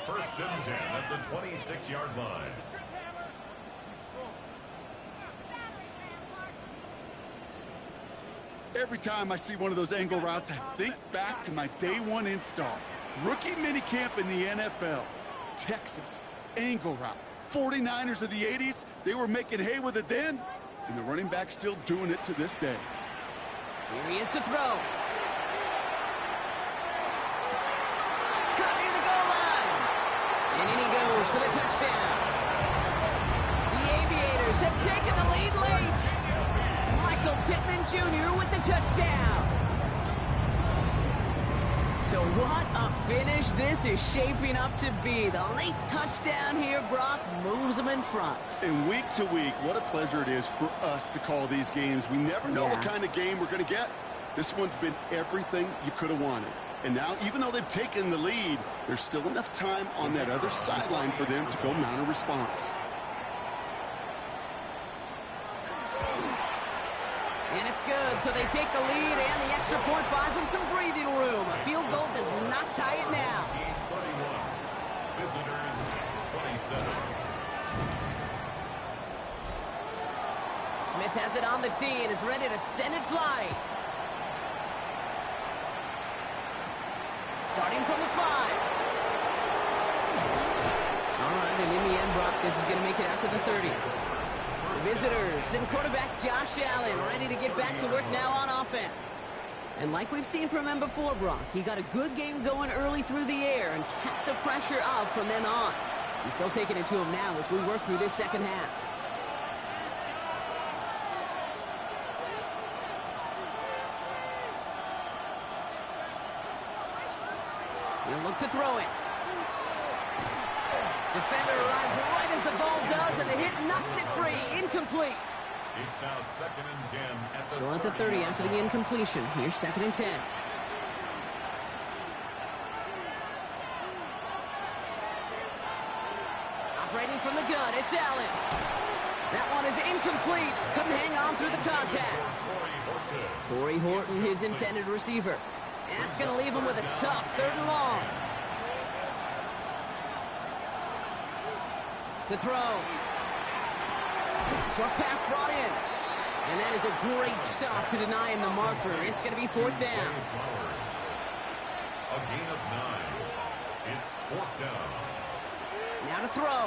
1st and 10 at the 26-yard line. Every time I see one of those angle routes, I think back to my day 1 install. Rookie minicamp in the NFL. Texas, angle route. 49ers of the 80s, they were making hay with it then, and the running back's still doing it to this day. Here he is to throw. Caught near the goal line. And in he goes for the touchdown. The Aviators have taken the lead late. Michael Pittman Jr. with the touchdown. So what a finish this is shaping up to be. The late touchdown here, Brock, moves them in front. And week to week, what a pleasure it is for us to call these games. We never know what kind of game we're going to get. This one's been everything you could have wanted. And now, even though they've taken the lead, there's still enough time on that other sideline for them to go mount a response. And it's good, so they take the lead, and the extra point buys them some breathing room. A field goal does not tie it now. 31. Visitors, 27. Smith has it on the tee and is ready to send it flying. Starting from the 5. All right, and in the end, Brock, this is going to make it out to the 30. Visitors and quarterback Josh Allen ready to get back to work now on offense. And like we've seen from him before, Brock, he got a good game going early through the air and kept the pressure up from then on. He's still taking it to him now as we work through this second half. He'll look to throw it. Defender arrives right as the ball does, and the hit knocks it free. Incomplete. It's now 2nd and 10 at the Still at the 30 after the incompletion. Here's 2nd and 10. Operating from the gun, it's Allen. That one is incomplete. Couldn't hang on through the contact. Torrey Horton, his intended receiver. And that's going to leave him with a tough 3rd and long. To throw. Short pass brought in. And that is a great stop to deny him the marker. It's going to be 4th down. A gain of 9. It's 4th down. Now to throw.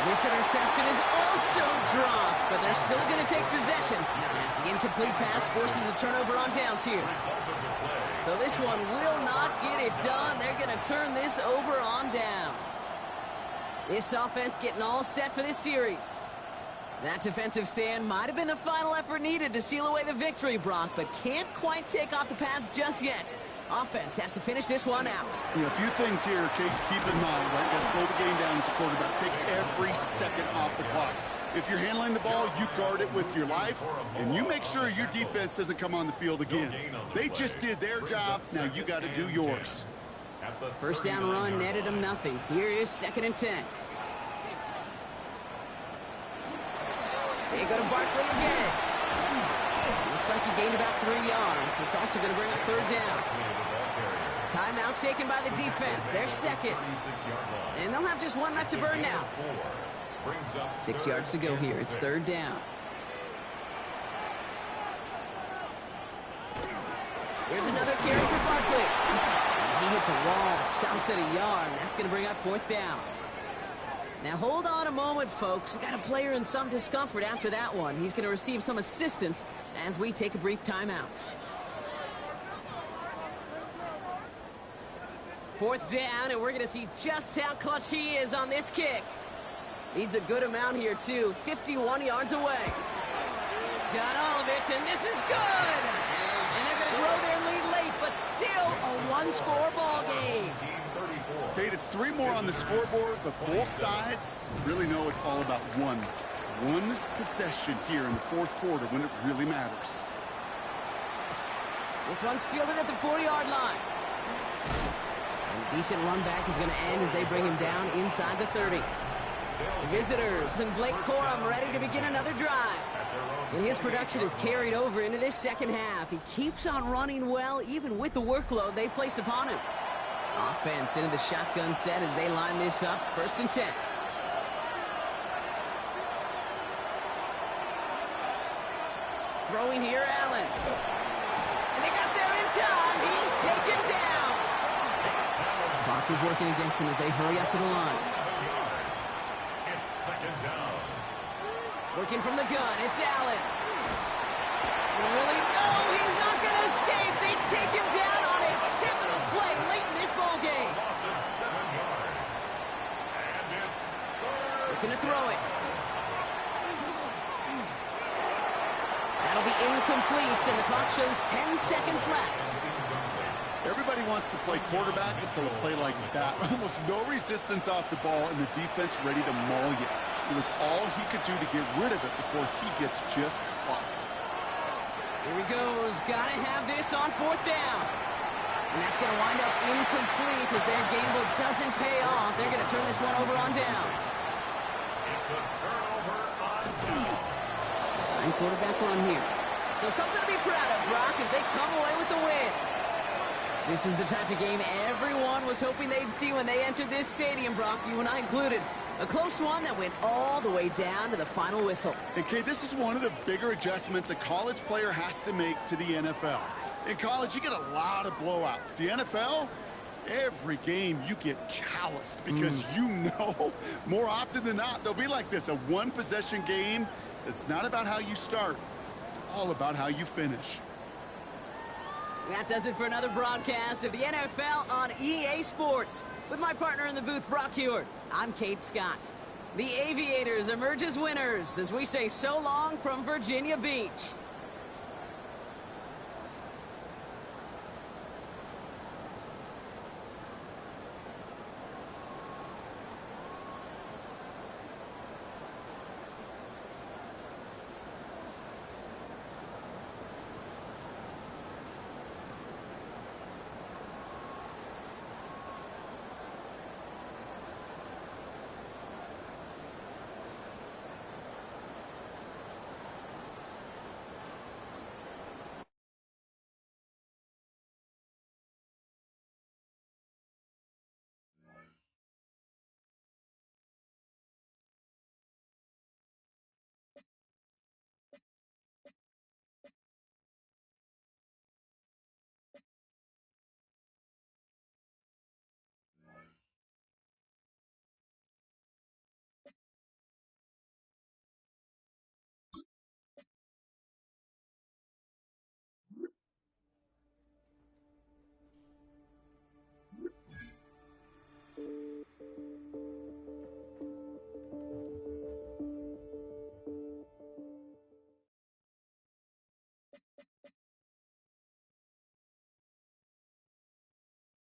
This interception is also dropped, but they're still going to take possession as the incomplete pass forces a turnover on downs here. So this one will not get it done. They're going to turn this over on downs. This offense getting all set for this series. That defensive stand might have been the final effort needed to seal away the victory, Brock, but can't quite take off the pads just yet. Offense has to finish this one out. Yeah, a few things here, Kate, to keep in mind, right? You got to slow the game down as a quarterback. Take every second off the clock. If you're handling the ball, you guard it with your life, and you make sure your defense doesn't come on the field again. They just did their job. Now you got to do yours. First down run netted them nothing. Here is 2nd and 10. They go to Barkley again. Looks like he gained about 3 yards. It's also going to bring up third down. Timeout taken by the defense. They're second. And they'll have just one left to burn now. 6 yards to go here. It's third down. Here's another carry for Barkley. He hits a wall, stops at a yard. That's going to bring up fourth down. Now hold on a moment, folks. Got a player in some discomfort after that one. He's going to receive some assistance as we take a brief timeout. Fourth down, and we're going to see just how clutch he is on this kick. Needs a good amount here, too. 51 yards away. Got all of it, and this is good. And they're going to grow their lead late, but still a one-score ball game. Kate, it's 3 more on the scoreboard, but both sides really know it's all about one possession here in the fourth quarter when it really matters. This one's fielded at the 40-yard line. And decent run back is going to end as they bring him down inside the 30. The visitors and Blake Corum ready to begin another drive. And his production is carried over into this second half. He keeps on running well, even with the workload they placed upon him. Offense into the shotgun set as they line this up. 1st and 10. Throwing here, Allen. And they got there in time. He's taken down. Clock is working against them as they hurry up to the line. It's second down. Working from the gun, it's Allen. And really, no, he's not going to escape. They take him down on a pivotal play late in this ball game. Loss of 7 yards. And it's third. Looking to throw it. That'll be incomplete, and the clock shows 10 seconds left. Everybody wants to play quarterback until a play like that. Almost no resistance off the ball, and the defense ready to maul you. It was all he could do to get rid of it before he gets just clocked. Here he goes. Gotta have this on 4th down. And that's going to wind up incomplete as their gamble doesn't pay off. They're going to turn this one over on downs. It's a turnover on down. Sign quarterback run here. So something to be proud of, Brock, as they come away with the win. This is the type of game everyone was hoping they'd see when they entered this stadium, Brock, you and I included. A close one that went all the way down to the final whistle. And Kate, this is one of the bigger adjustments a college player has to make to the NFL. In college, you get a lot of blowouts. The NFL, every game you get calloused because you know more often than not they'll be like this, a one-possession game. It's not about how you start. It's all about how you finish. That does it for another broadcast of the NFL on EA Sports. With my partner in the booth, Brock Hewitt, I'm Kate Scott. The Aviators emerge as winners as we say so long from Virginia Beach.